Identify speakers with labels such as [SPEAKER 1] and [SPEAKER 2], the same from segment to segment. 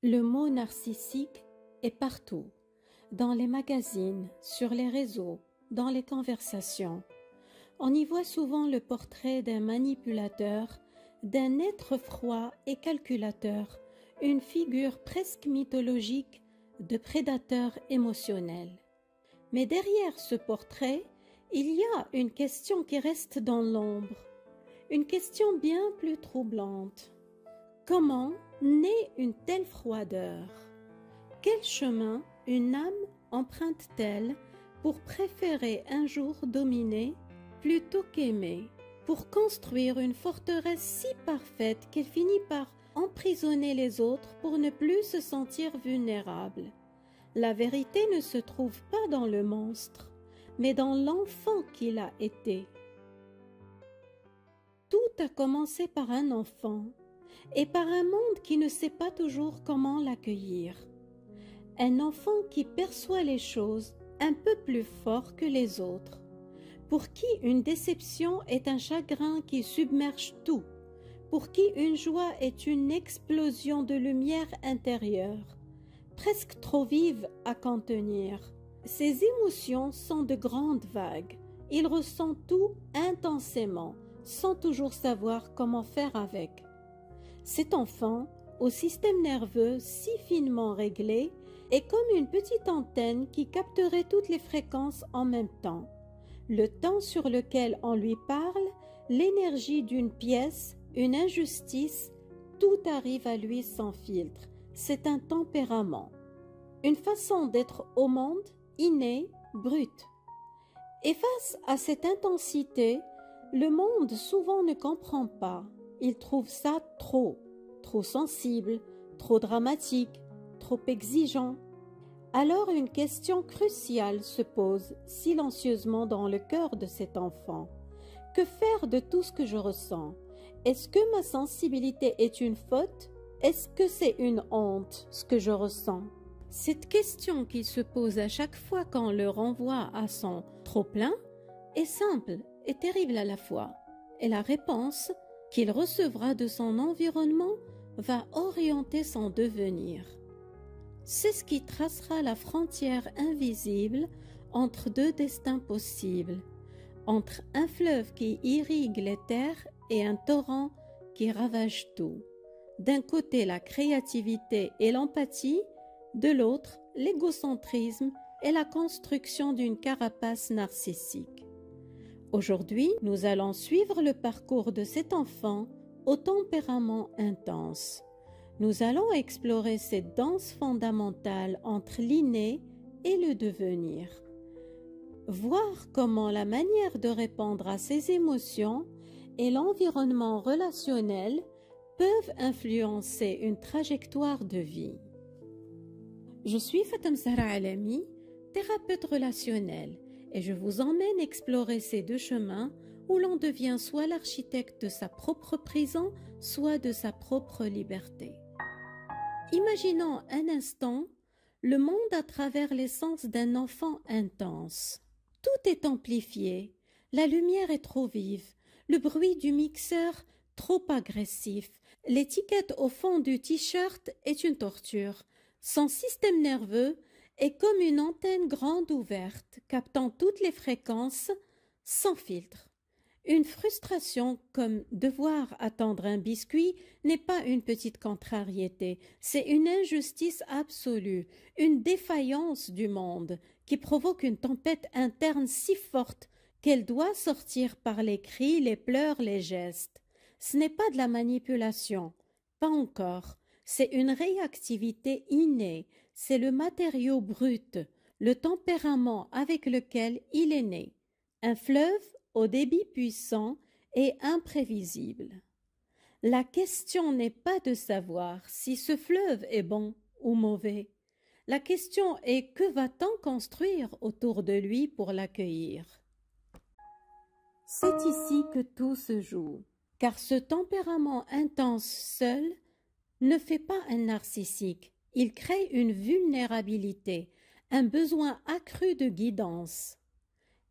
[SPEAKER 1] Le mot narcissique est partout, dans les magazines, sur les réseaux, dans les conversations. On y voit souvent le portrait d'un manipulateur, d'un être froid et calculateur, une figure presque mythologique de prédateur émotionnel. Mais derrière ce portrait, il y a une question qui reste dans l'ombre, une question bien plus troublante. Comment naît une telle froideur? Quel chemin une âme emprunte-t-elle pour préférer un jour dominer plutôt qu'aimer, pour construire une forteresse si parfaite qu'elle finit par emprisonner les autres pour ne plus se sentir vulnérable? La vérité ne se trouve pas dans le monstre, mais dans l'enfant qu'il a été. Tout a commencé par un enfant et par un monde qui ne sait pas toujours comment l'accueillir. Un enfant qui perçoit les choses un peu plus fort que les autres, pour qui une déception est un chagrin qui submerge tout, pour qui une joie est une explosion de lumière intérieure, presque trop vive à contenir. Ses émotions sont de grandes vagues. Il ressent tout intensément, sans toujours savoir comment faire avec. Cet enfant, au système nerveux si finement réglé, est comme une petite antenne qui capterait toutes les fréquences en même temps. Le temps sur lequel on lui parle, l'énergie d'une pièce, une injustice, tout arrive à lui sans filtre. C'est un tempérament, une façon d'être au monde innée, brute. Et face à cette intensité, le monde souvent ne comprend pas. Il trouve ça trop sensible, trop dramatique, trop exigeant. Alors une question cruciale se pose silencieusement dans le cœur de cet enfant. Que faire de tout ce que je ressens? Est-ce que ma sensibilité est une faute? Est-ce que c'est une honte, ce que je ressens? Cette question qu'il se pose à chaque fois qu'on le renvoie à son trop-plein est simple et terrible à la fois. Et la réponse qu'il recevra de son environnement va orienter son devenir. C'est ce qui tracera la frontière invisible entre deux destins possibles, entre un fleuve qui irrigue les terres et un torrent qui ravage tout. D'un côté la créativité et l'empathie, de l'autre l'égocentrisme et la construction d'une carapace narcissique. Aujourd'hui, nous allons suivre le parcours de cet enfant au tempérament intense. Nous allons explorer cette danse fondamentale entre l'inné et le devenir. Voir comment la manière de répondre à ses émotions et l'environnement relationnel peuvent influencer une trajectoire de vie. Je suis Fatem Zahra Alami, thérapeute relationnelle, et je vous emmène explorer ces deux chemins où l'on devient soit l'architecte de sa propre prison, soit de sa propre liberté. Imaginons un instant le monde à travers les sens d'un enfant intense. Tout est amplifié, la lumière est trop vive, le bruit du mixeur trop agressif, l'étiquette au fond du t-shirt est une torture. Son système nerveux est comme une antenne grande ouverte, captant toutes les fréquences sans filtre. Une frustration comme devoir attendre un biscuit n'est pas une petite contrariété, c'est une injustice absolue, une défaillance du monde qui provoque une tempête interne si forte qu'elle doit sortir par les cris, les pleurs, les gestes. Ce n'est pas de la manipulation, pas encore. C'est une réactivité innée, c'est le matériau brut, le tempérament avec lequel il est né. Un fleuve au débit puissant et imprévisible. La question n'est pas de savoir si ce fleuve est bon ou mauvais. La question est que va-t-on construire autour de lui pour l'accueillir? C'est ici que tout se joue, car ce tempérament intense seul ne fait pas un narcissique, il crée une vulnérabilité, un besoin accru de guidance.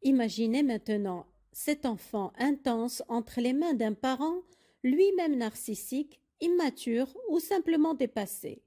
[SPEAKER 1] Imaginez maintenant cet enfant intense entre les mains d'un parent lui-même narcissique, immature ou simplement dépassé.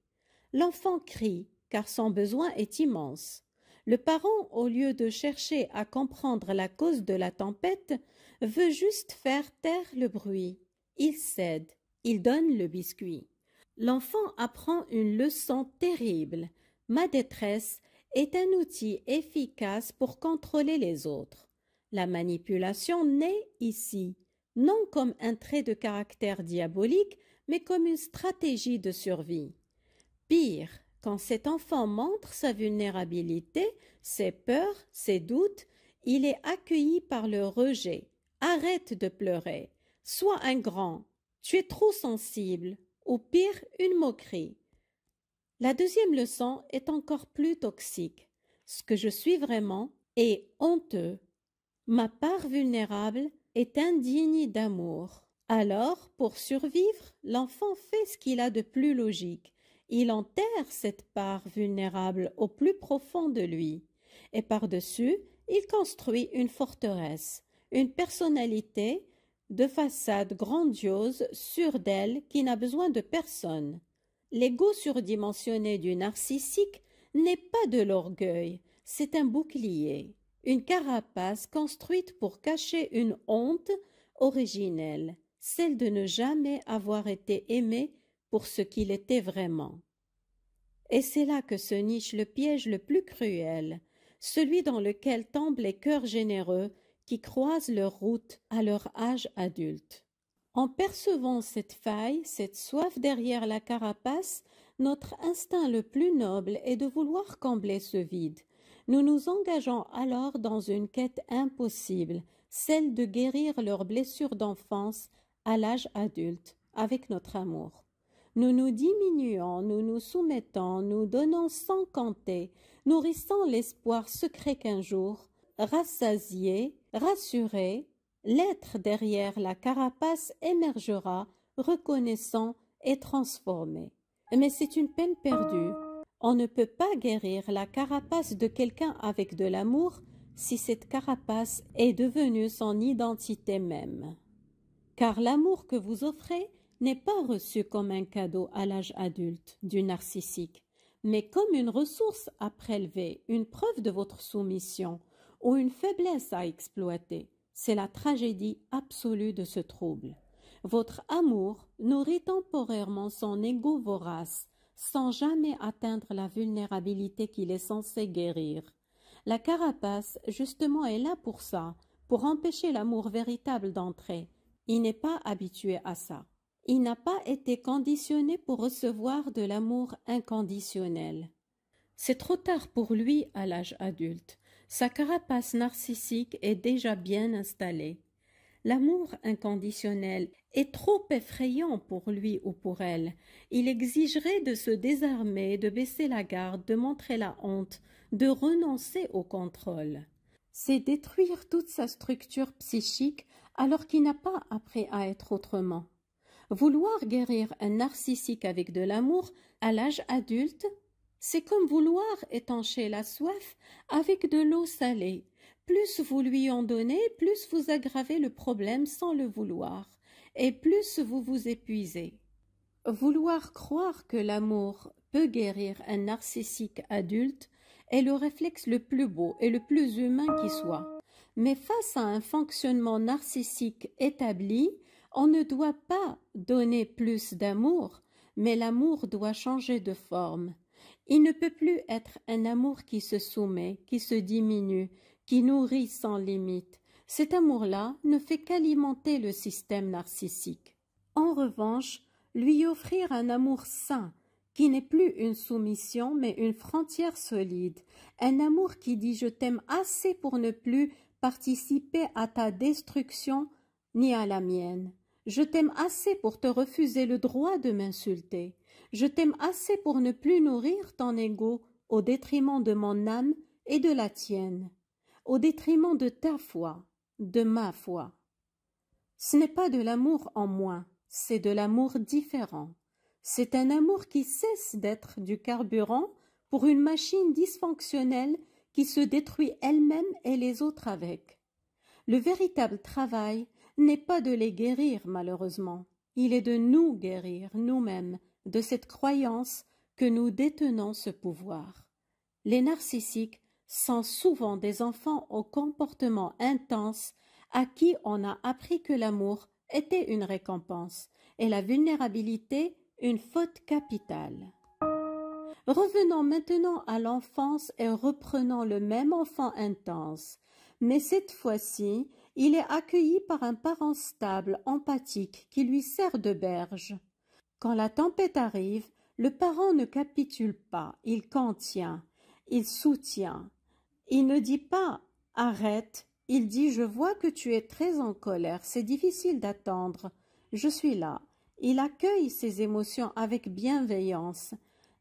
[SPEAKER 1] L'enfant crie, car son besoin est immense. Le parent, au lieu de chercher à comprendre la cause de la tempête, veut juste faire taire le bruit. Il cède, il donne le biscuit. L'enfant apprend une leçon terrible. Ma détresse est un outil efficace pour contrôler les autres. La manipulation naît ici, non comme un trait de caractère diabolique, mais comme une stratégie de survie. Pire, quand cet enfant montre sa vulnérabilité, ses peurs, ses doutes, il est accueilli par le rejet. Arrête de pleurer. Sois un grand. Tu es trop sensible. Ou pire, une moquerie. La deuxième leçon est encore plus toxique. Ce que je suis vraiment est honteux. Ma part vulnérable est indigne d'amour. Alors, pour survivre, l'enfant fait ce qu'il a de plus logique. Il enterre cette part vulnérable au plus profond de lui. Et par-dessus, il construit une forteresse, une personnalité de façade grandiose, sûre d'elle, qui n'a besoin de personne. L'ego surdimensionné du narcissique n'est pas de l'orgueil, c'est un bouclier, une carapace construite pour cacher une honte originelle, celle de ne jamais avoir été aimé pour ce qu'il était vraiment. Et c'est là que se niche le piège le plus cruel, celui dans lequel tombent les cœurs généreux qui croisent leur route à leur âge adulte. En percevant cette faille, cette soif derrière la carapace, notre instinct le plus noble est de vouloir combler ce vide. Nous nous engageons alors dans une quête impossible, celle de guérir leurs blessures d'enfance à l'âge adulte, avec notre amour. Nous nous diminuons, nous nous soumettons, nous donnons sans compter, nourrissant l'espoir secret qu'un jour, rassasié, rassuré, l'être derrière la carapace émergera, reconnaissant et transformé. Mais c'est une peine perdue. On ne peut pas guérir la carapace de quelqu'un avec de l'amour si cette carapace est devenue son identité même. Car l'amour que vous offrez n'est pas reçu comme un cadeau à l'âge adulte du narcissique, mais comme une ressource à prélever, une preuve de votre soumission ou une faiblesse à exploiter. C'est la tragédie absolue de ce trouble. Votre amour nourrit temporairement son ego vorace, sans jamais atteindre la vulnérabilité qu'il est censé guérir. La carapace, justement, est là pour ça, pour empêcher l'amour véritable d'entrer. Il n'est pas habitué à ça. Il n'a pas été conditionné pour recevoir de l'amour inconditionnel. C'est trop tard pour lui à l'âge adulte. Sa carapace narcissique est déjà bien installée. L'amour inconditionnel est trop effrayant pour lui ou pour elle. Il exigerait de se désarmer, de baisser la garde, de montrer la honte, de renoncer au contrôle. C'est détruire toute sa structure psychique alors qu'il n'a pas appris à être autrement. Vouloir guérir un narcissique avec de l'amour à l'âge adulte, c'est comme vouloir étancher la soif avec de l'eau salée. Plus vous lui en donnez, plus vous aggravez le problème sans le vouloir, et plus vous vous épuisez. Vouloir croire que l'amour peut guérir un narcissique adulte est le réflexe le plus beau et le plus humain qui soit. Mais face à un fonctionnement narcissique établi, on ne doit pas donner plus d'amour, mais l'amour doit changer de forme. Il ne peut plus être un amour qui se soumet, qui se diminue, qui nourrit sans limite. Cet amour-là ne fait qu'alimenter le système narcissique. En revanche, lui offrir un amour sain, qui n'est plus une soumission, mais une frontière solide, un amour qui dit « je t'aime assez pour ne plus participer à ta destruction ni à la mienne. Je t'aime assez pour te refuser le droit de m'insulter. Je t'aime assez pour ne plus nourrir ton ego au détriment de mon âme et de la tienne, au détriment de ta foi, de ma foi. Ce n'est pas de l'amour en moins, c'est de l'amour différent. C'est un amour qui cesse d'être du carburant pour une machine dysfonctionnelle qui se détruit elle-même et les autres avec. Le véritable travail n'est pas de les guérir malheureusement, il est de nous guérir nous-mêmes de cette croyance que nous détenons ce pouvoir. Les narcissiques sont souvent des enfants au comportement intense à qui on a appris que l'amour était une récompense et la vulnérabilité une faute capitale. Revenons maintenant à l'enfance et reprenons le même enfant intense, mais cette fois-ci, il est accueilli par un parent stable, empathique, qui lui sert de berge. Quand la tempête arrive, le parent ne capitule pas, il contient, il soutient. Il ne dit pas « arrête », il dit « je vois que tu es très en colère, c'est difficile d'attendre, je suis là ». Il accueille ses émotions avec bienveillance,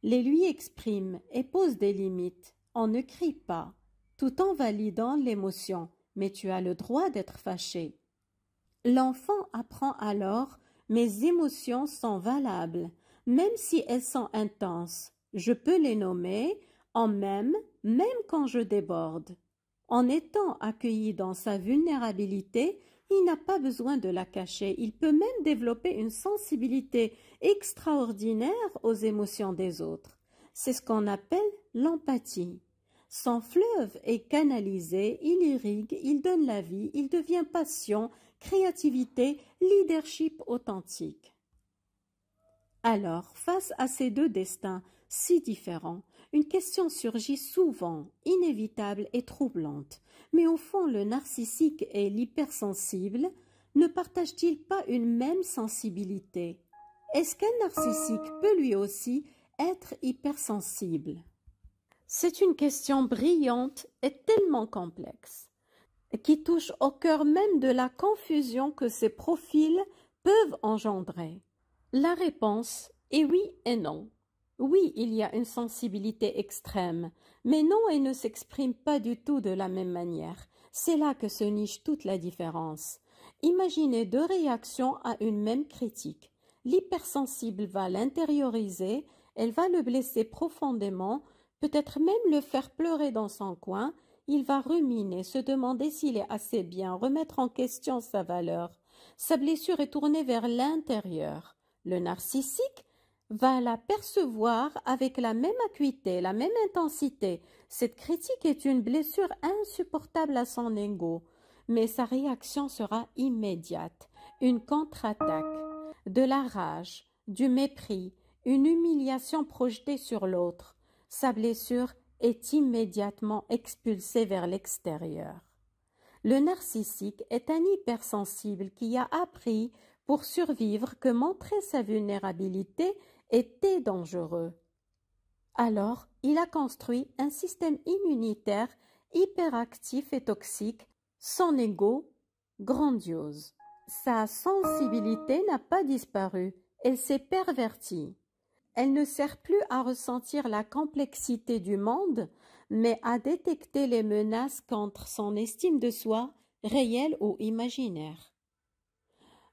[SPEAKER 1] les lui exprime et pose des limites. On ne crie pas, tout en validant l'émotion, mais tu as le droit d'être fâché. L'enfant apprend alors « mes émotions sont valables, même si elles sont intenses. Je peux les nommer en même quand je déborde. » En étant accueilli dans sa vulnérabilité, il n'a pas besoin de la cacher. Il peut même développer une sensibilité extraordinaire aux émotions des autres. C'est ce qu'on appelle l'empathie. Son fleuve est canalisé, il irrigue, il donne la vie, il devient passion, créativité, leadership authentique. Alors, face à ces deux destins si différents, une question surgit souvent, inévitable et troublante. Mais au fond, le narcissique et l'hypersensible ne partagent-ils pas une même sensibilité? Est-ce qu'un narcissique peut lui aussi être hypersensible? C'est une question brillante et tellement complexe, qui touche au cœur même de la confusion que ces profils peuvent engendrer. La réponse est oui et non. Oui, il y a une sensibilité extrême, mais non, elle ne s'exprime pas du tout de la même manière. C'est là que se niche toute la différence. Imaginez deux réactions à une même critique. L'hypersensible va l'intérioriser, elle va le blesser profondément, peut-être même le faire pleurer dans son coin. Il va ruminer, se demander s'il est assez bien, remettre en question sa valeur. Sa blessure est tournée vers l'intérieur. Le narcissique va la percevoir avec la même acuité, la même intensité. Cette critique est une blessure insupportable à son ego, mais sa réaction sera immédiate, une contre-attaque, de la rage, du mépris, une humiliation projetée sur l'autre. Sa blessure est immédiatement expulsée vers l'extérieur. Le narcissique est un hypersensible qui a appris pour survivre que montrer sa vulnérabilité était dangereux. Alors, il a construit un système immunitaire hyperactif et toxique, son ego grandiose. Sa sensibilité n'a pas disparu, elle s'est pervertie. Elle ne sert plus à ressentir la complexité du monde, mais à détecter les menaces contre son estime de soi, réelle ou imaginaire.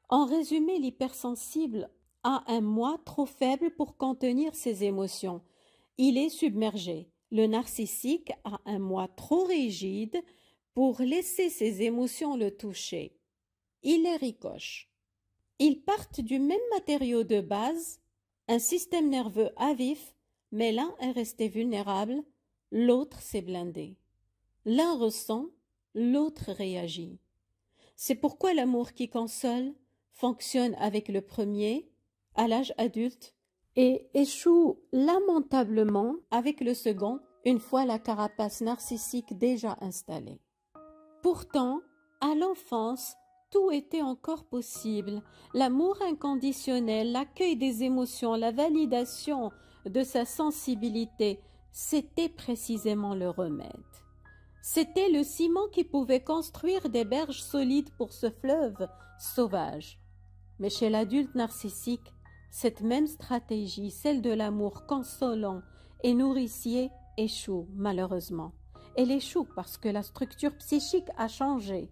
[SPEAKER 1] En résumé, l'hypersensible a un moi trop faible pour contenir ses émotions. Il est submergé. Le narcissique a un moi trop rigide pour laisser ses émotions le toucher. Il les ricoche. Ils partent du même matériau de base, un système nerveux à vif, mais l'un est resté vulnérable, l'autre s'est blindé. L'un ressent, l'autre réagit. C'est pourquoi l'amour qui console fonctionne avec le premier, à l'âge adulte, et échoue lamentablement avec le second, une fois la carapace narcissique déjà installée. Pourtant, à l'enfance, tout était encore possible. L'amour inconditionnel, l'accueil des émotions, la validation de sa sensibilité, c'était précisément le remède. C'était le ciment qui pouvait construire des berges solides pour ce fleuve sauvage. Mais chez l'adulte narcissique, cette même stratégie, celle de l'amour consolant et nourricier, échoue malheureusement. Elle échoue parce que la structure psychique a changé.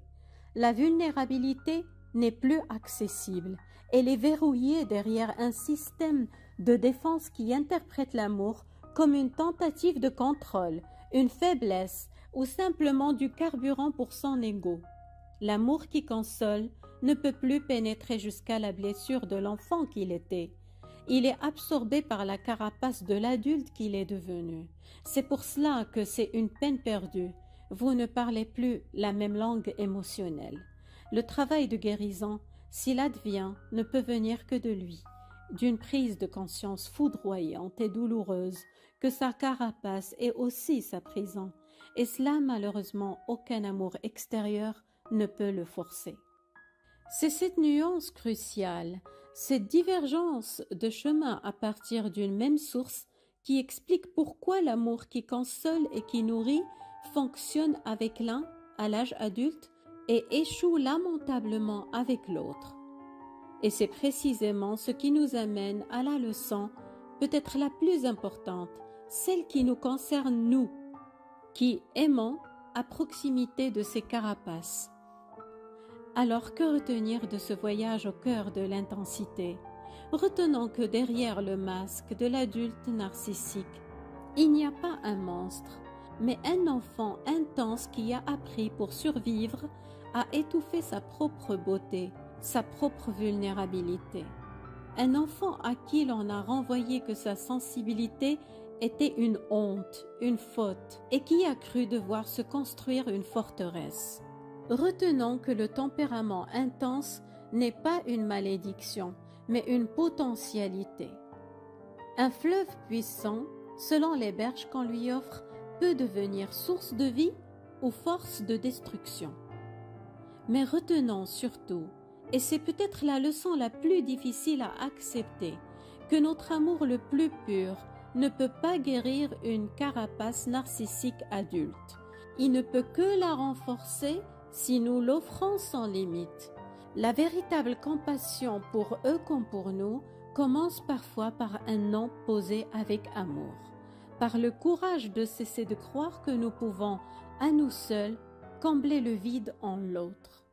[SPEAKER 1] La vulnérabilité n'est plus accessible. Elle est verrouillée derrière un système de défense qui interprète l'amour comme une tentative de contrôle, une faiblesse ou simplement du carburant pour son ego. L'amour qui console ne peut plus pénétrer jusqu'à la blessure de l'enfant qu'il était. Il est absorbé par la carapace de l'adulte qu'il est devenu. C'est pour cela que c'est une peine perdue. Vous ne parlez plus la même langue émotionnelle. Le travail de guérison, s'il advient, ne peut venir que de lui, d'une prise de conscience foudroyante et douloureuse que sa carapace est aussi sa prison, et cela malheureusement aucun amour extérieur ne peut le forcer. C'est cette nuance cruciale, cette divergence de chemin à partir d'une même source qui explique pourquoi l'amour qui console et qui nourrit fonctionne avec l'un à l'âge adulte et échoue lamentablement avec l'autre. Et c'est précisément ce qui nous amène à la leçon, peut-être la plus importante, celle qui nous concerne nous, qui aimons à proximité de ces carapaces. Alors que retenir de ce voyage au cœur de l'intensité? Retenons que derrière le masque de l'adulte narcissique, il n'y a pas un monstre, mais un enfant intense qui a appris pour survivre à étouffer sa propre beauté, sa propre vulnérabilité. Un enfant à qui l'on a renvoyé que sa sensibilité était une honte, une faute, et qui a cru devoir se construire une forteresse. Retenons que le tempérament intense n'est pas une malédiction, mais une potentialité. Un fleuve puissant, selon les berges qu'on lui offre, peut devenir source de vie ou force de destruction. Mais retenons surtout, et c'est peut-être la leçon la plus difficile à accepter, que notre amour le plus pur ne peut pas guérir une carapace narcissique adulte. Il ne peut que la renforcer si nous l'offrons sans limite. La véritable compassion pour eux comme pour nous commence parfois par un non posé avec amour, par le courage de cesser de croire que nous pouvons, à nous seuls, combler le vide en l'autre.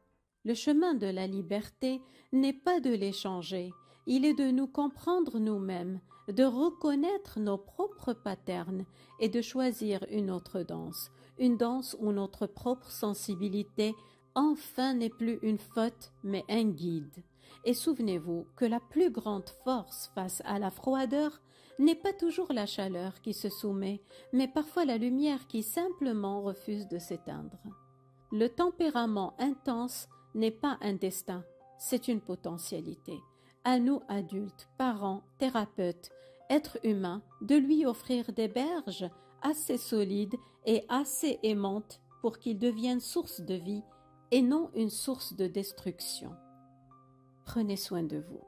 [SPEAKER 1] Le chemin de la liberté n'est pas de l'échanger, il est de nous comprendre nous-mêmes, de reconnaître nos propres patterns et de choisir une autre danse, une danse où notre propre sensibilité enfin n'est plus une faute mais un guide. Et souvenez-vous que la plus grande force face à la froideur n'est pas toujours la chaleur qui se soumet, mais parfois la lumière qui simplement refuse de s'éteindre. Le tempérament intense n'est pas un destin, c'est une potentialité. À nous adultes, parents, thérapeutes, êtres humains, de lui offrir des berges assez solides et assez aimantes pour qu'il devienne source de vie et non une source de destruction. Prenez soin de vous.